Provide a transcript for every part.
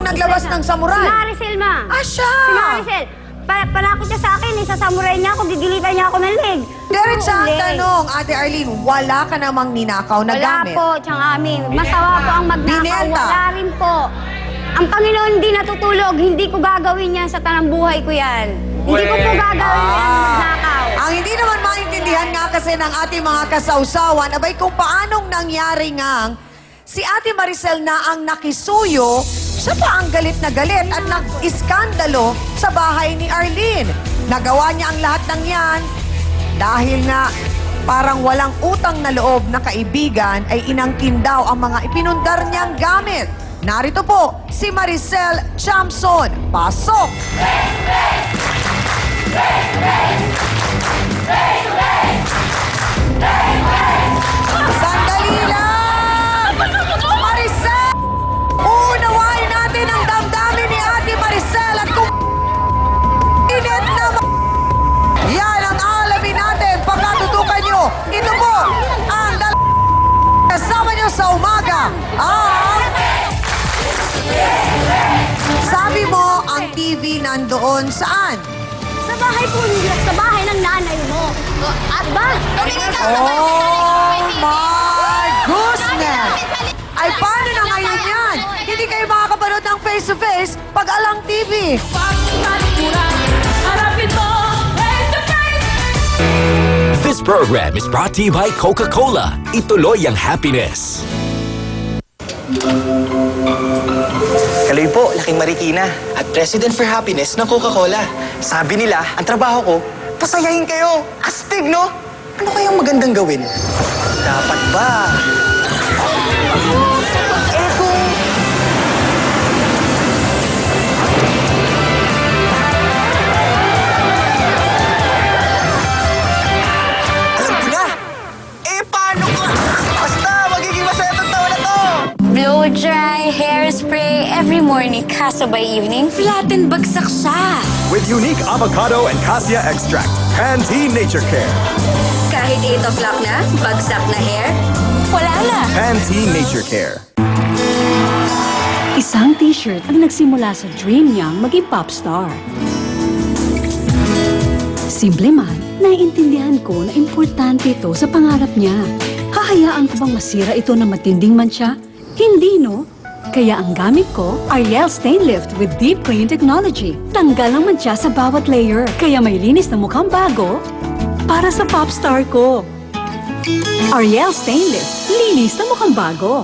naglabas ng samurai? Si Maricel, ma. Ah, siya! Si Maricel. Palakot niya sa akin, sasamuray niya ako, gigilitan niya ako ng leg. Diretsa ang Leg. tanong, Ate Arlene, wala ka namang ninakaw na gamit? Wala po, tiyang amin. Masawa po ang magnakaw. Binenta. Wala rin po. Ang Panginoon hindi natutulog, hindi ko gagawin yan sa tanang buhay ko yan. Hindi ko po gagawin yan magnakaw. Ang hindi naman maintindihan nga kasi ng ating mga kasawsawan, abay kung paanong nangyari ngang si Ate Maricel na ang nakisuyo, siya pa ang galit na galit at nag-iskandalo sa bahay ni Arlene. Nagawa niya ang lahat ng yan dahil nga parang walang utang na loob na kaibigan ay inangkin daw ang mga ipinundar niyang gamit. Narito po si Maricel Chamson. Pasok! Sandali lang! Maricel! Uunawain natin ang damdamin ni Ate Maricel at kung init naman. Yan ang alamin natin pagkatutukan nyo. Ito po ang kasama nyo sa umaga. Sabi mo, ang TV nandoon saan? Sa bahay po nila, sa bahay ng nanay mo. Aba! Oh my goodness! Ay, paano na ngayon yan? Hindi kayo makakapanood ng face-to-face pag alang TV. This program is brought to you by Coca-Cola. Ituloy ang happiness. Kaloy po, laking Marikina at President for Happiness ng Coca-Cola. Sabi nila, ang trabaho ko, pasayahin kayo. Astig, no? Ano kayang magandang gawin? Dapat ba? Eh kung... Alam ko na! Eh, paano ko? Basta, magiging masaya itong taon na to! Blow dry, hairspray, every morning, kaso by evening, flatten bagsak siya. With unique avocado and cassia extract, Pantene Nature Care. Kahit 8 o'clock na, bagsak na hair, wala na. Pantene Nature Care. Isang t-shirt ang nagsimula sa dream niyang maging pop star. Simple man, naiintindihan ko na importante ito sa pangarap niya. Hahayaan ko bang masira ito na matinding man siya? Hindi, no? Kaya ang gamit ko, Ariel Stain Lift with Deep Clean Technology. Tanggal ang mancha sa bawat layer, kaya may linis na mukhang bago para sa pop star ko. Ariel Stain Lift, linis na mukhang bago.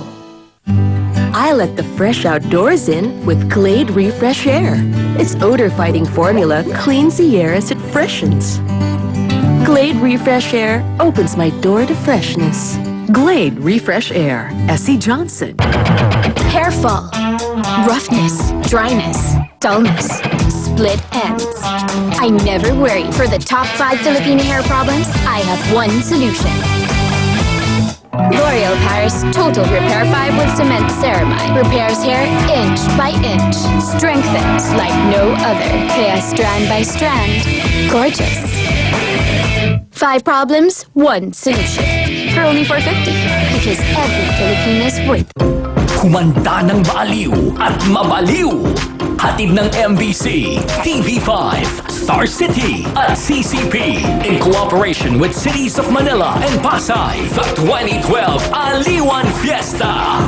I let the fresh outdoors in with Glade Refresh Air. Its odor-fighting formula cleans the air as it freshens. Glade Refresh Air opens my door to freshness. Glade Refresh Air. S.C. Johnson. Hair fall, roughness, dryness, dullness, split ends. I never worry. For the top 5 Filipino hair problems, I have one solution. L'Oreal Paris Total Repair 5 with Cement Ceramide. Repairs hair inch by inch. Strengthens like no other. Kaya strand by strand, gorgeous. 5 problems, 1 solution. For only $4.50. Because every Filipino's worth it. Kumanta ng maaliw at mabaliw. Hatid ng MBC, TV5, Star City at CCP in cooperation with cities of Manila and Pasay. The 2012 Aliwan Fiesta.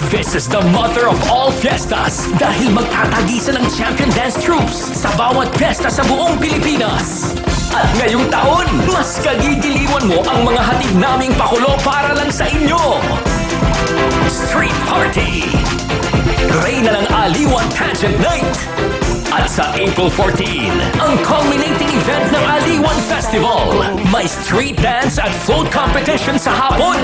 This is the mother of all fiestas dahil magtatagisan ng champion dance troops sa bawat fiesta sa buong Pilipinas. At ngayong taon, mas kagigiliwan mo ang mga hatid naming pakulo para lang sa inyo. Street Party. Reyna ng Aliwan Pageant Night. At sa April 14, ang culminating event ng Aliwan Festival. May street dance at float competition sa hapon.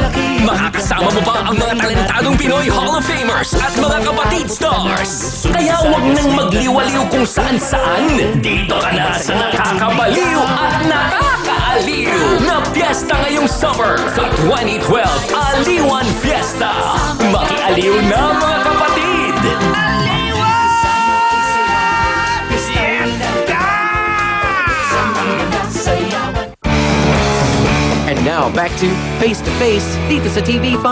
Makakasama mo pa ang mga talentadong Pinoy Hall of Famers at mga kapatid stars. Kaya huwag nang magliwaliw kung saan-saan. Dito ka na sa nakakabaliw at nakakaaliw na piyesta ngayong summer. Sa 2012 Aliwan Fiesta. Makialiw na mga kapatid! And now, back to Face to Face dito sa TV5.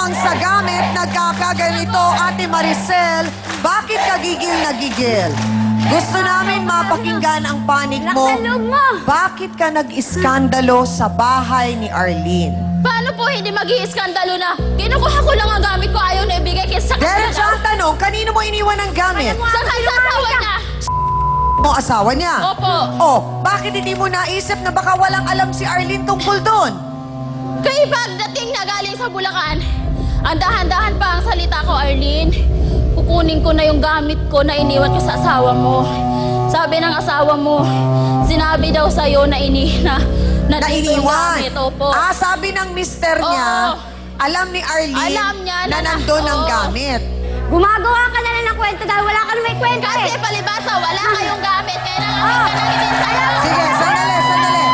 lamang sa gamit, nagkakaganito, Ate Maricel. Bakit ka gigil na gigil? Gusto namin mapakinggan ang panig mo. Lakas ang loob mo. Bakit ka nag-iskandalo sa bahay ni Arlene? Paano po hindi mag-iiskandalo na? Kinukuha ko lang ang gamit ko, ayaw na ibigay kaysa Diretso ang tanong, kanino mo iniwan ang gamit? Sa asawa niya. Mo asawa niya? Opo. Oh, bakit hindi mo naisip na baka walang alam si Arlene tungkol doon? Kaya pagdating na galing sa Bulacan, ang dahan-dahan pa ang salita ko, Arlene. Kukunin ko na yung gamit ko na iniwan ko sa asawa mo. Sabi ng asawa mo, sinabi daw sa'yo na dito yung Iniwan. gamit. Opo. Ah, sabi ng mister niya, Oo. alam ni Arlene Alam niya na na- nandun ang Oo. gamit. Gumagawa ka na lang ng kwento dahil wala ka na may kwento Kasi eh. palibasa, wala kayong gamit. Kailangan ka namin sa'yo. Sige, sandali.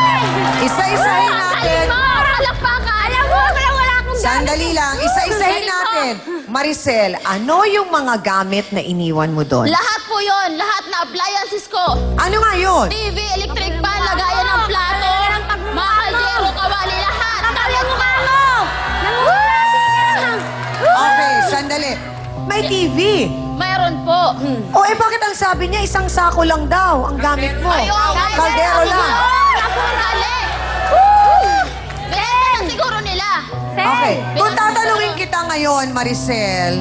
Isa-isahin natin. Salim mo! Palakpakan! Alam mo, kaya wala akong gamit. Sandali lang, isa-isahin natin. Maricel, ano yung mga gamit na iniwan mo doon? Lahat po yun. Lahat na appliances ko. Ano nga yun? TV, electric fan, lagayan ng plato, mga kaldero, kawali, lahat. Kapalin mo ka mo! Okay, sandali. May TV. Mayroon po. O eh bakit ang sabi niya isang sako lang daw ang gamit mo? Ayun, Kaldero lang. Napakagaling. Benta na siguro nila. Okay. Kung tatanungin kita ngayon, Maricel,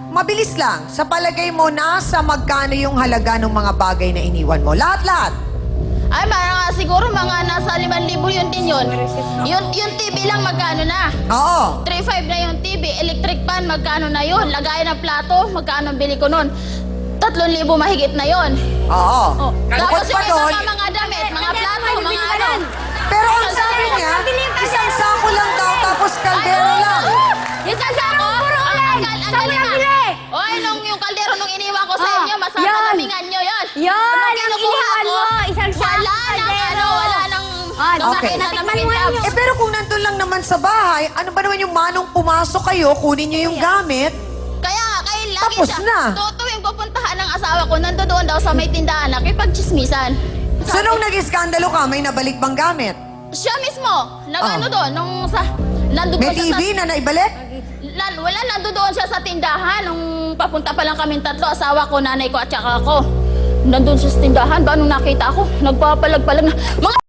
mabilis lang. Sa palagay mo, nasa magkano yung halaga ng mga bagay na iniwan mo? Lahat-lahat. Ay, siguro mga nasa 5,000 yun din yun. Yung TV lang magkano na? Oo. 3,500 na yung TV. Electric fan, magkano na yun? Lagayan ng plato, magkano ang bili ko nun? 3,000 mahigit na yun. Oo. Oh. Bukod Tapos pa yung iba doon, pa mga damit, mga plato, mga ano. pero ang sabi niya, isang sako lang daw tapos kaldero lang. Isang sako? Ang galing nga. Oy, yung kaldero nung iniwan ko sa inyo, masasalamingan nyo yun. Yan, Nung ang kinukuha iniwan ko, mo, isang sako wala nang kaldero. wala nang Okay. Natikman mo yan yung... Eh pero kung nandun lang naman sa bahay, ano ba naman yung manong pumasok kayo, kunin niyo yung gamit? Kaya nga, kayo lagi Tapos siya. na. Tuwing pupuntahan ng asawa ko, nandoon daw sa may tindahan na kipagchismisan. So nung nag-iskandalo ka, may nabalik bang gamit? Siya mismo, nag-ano doon, nung sa... Nandun May doon siya TV na naibalik? wala, nandoon siya sa tindahan. Nung papunta pa lang kaming tatlo, asawa ko, nanay ko at saka ako. Nandun siya sa tindahan, ba nung nakita ako, nagpapalag-palag na, mga